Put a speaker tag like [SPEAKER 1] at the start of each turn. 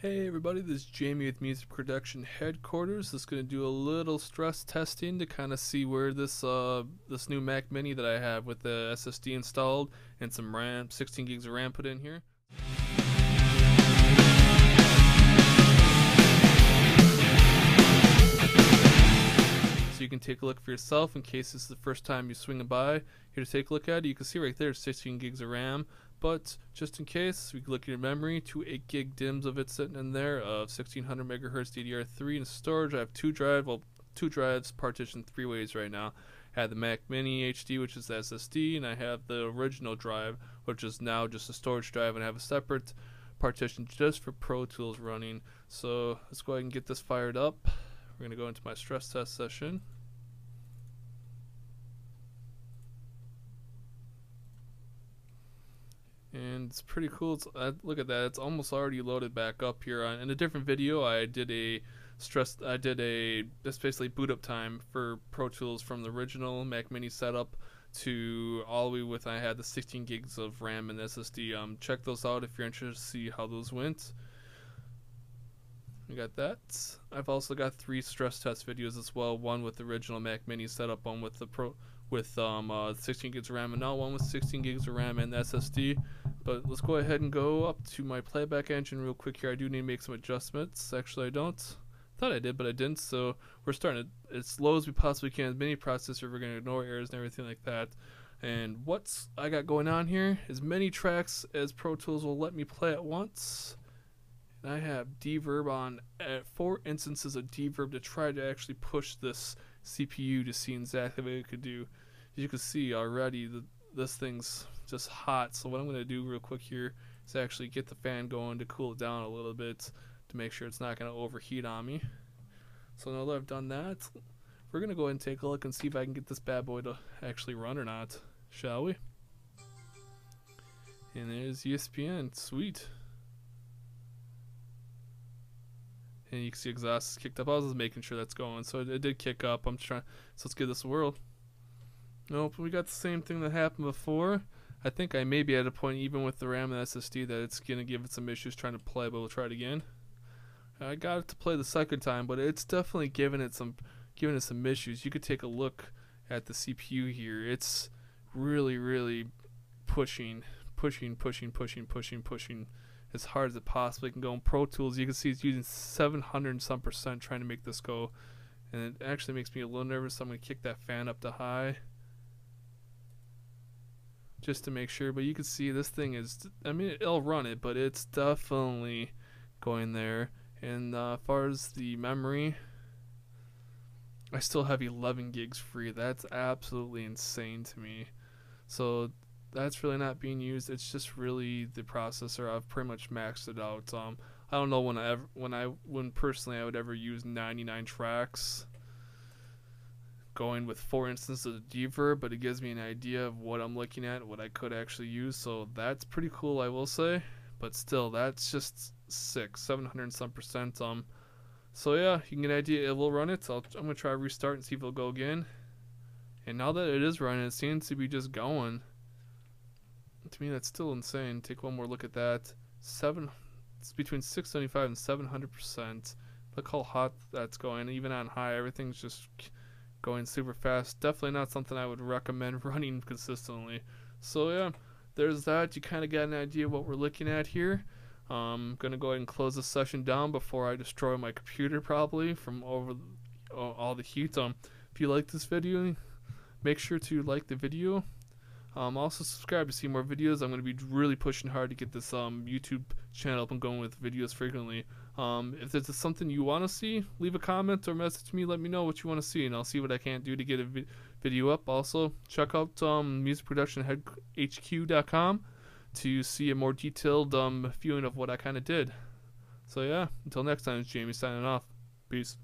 [SPEAKER 1] Hey everybody, this is Jamie with Music Production Headquarters. Just going to do a little stress testing to kind of see where this new Mac Mini that I have with the SSD installed and some RAM, 16 gigs of RAM put in here. So you can take a look for yourself in case this is the first time you're swinging by here to take a look at it. You can see right there 16 gigs of RAM. But just in case, we can look at your memory, 2 8 gig DIMMs of it sitting in there of 1600 megahertz DDR3 in storage. I have two drives partitioned 3 ways right now. I have the Mac Mini HD, which is the SSD, and I have the original drive, which is now just a storage drive, and I have a separate partition just for Pro Tools running. So let's go ahead and get this fired up. We're going to go into my stress test session. And it's pretty cool. Look at that. It's almost already loaded back up here. In a different video, I did a just basically boot up time for Pro Tools from the original Mac Mini setup to all the way with I had the 16 gigs of RAM and SSD. Check those out if you're interested to see how those went. We got that. I've also got 3 stress test videos as well. One with the original Mac Mini setup, one with the 16 gigs of RAM, and now one with 16 gigs of RAM and SSD. But let's go ahead and go up to my playback engine real quick here. I do need to make some adjustments. Actually, I don't. Thought I did, but I didn't. So we're starting it as slow as we possibly can. Mini processor, we're going to ignore errors and everything like that. And what I got going on here is many tracks as Pro Tools will let me play at once. And I have Deverb on 4 instances of Deverb to try to actually push this CPU to see exactly what it could do. As you can see already, this thing's just hot. So what I'm going to do real quick here is actually get the fan going to cool it down a little bit to make sure it's not going to overheat on me. So now that I've done that, we're going to go ahead and take a look and see if I can get this bad boy to actually run or not, shall we? And there's ESPN, sweet. And you can see exhaust is kicked up. I was just making sure that's going, so it did kick up. So let's give this a whirl. Nope, we got the same thing that happened before. I think I may be at a point, even with the RAM and SSD, that it's going to give it some issues trying to play, but we'll try it again. I got it to play the second time, but it's definitely giving it some issues. You could take a look at the CPU here. It's really pushing as hard as it possibly can go. In Pro Tools, you can see it's using 700 and some percent trying to make this go, and it actually makes me a little nervous. So I'm going to kick that fan up to high just to make sure. But you can see this thing is, I mean, it'll run it, but it's definitely going there. And as far as the memory, I still have 11 gigs free. That's absolutely insane to me. So that's really not being used. It's just really the processor. I've pretty much maxed it out. I don't know when personally I would ever use 99 tracks going with 4 instances of Deverb, but it gives me an idea of what I'm looking at, what I could actually use. So that's pretty cool, I will say. But still, that's just 700 and some percent. So yeah, you can get an idea. It will run it. I'm gonna try to restart and see if it'll go again. And now that it is running, it seems to be just going. To me, that's still insane. Take one more look at that. It's between 675 and 700%. Look how hot that's going. Even on high, everything's just going super fast. Definitely not something I would recommend running consistently. So yeah, there's that. You kind of got an idea of what we're looking at here. I'm gonna go ahead and close this session down before I destroy my computer, probably from all the heat. If you like this video, make sure to like the video. Also subscribe to see more videos. I'm going to be really pushing hard to get this YouTube channel up and going with videos frequently. If there's something you want to see, leave a comment or message me. Let me know what you want to see, and I'll see what I can do to get a video up. Also, check out musicproductionhq.com to see a more detailed viewing of what I kind of did. So yeah, until next time, it's Jamie signing off. Peace.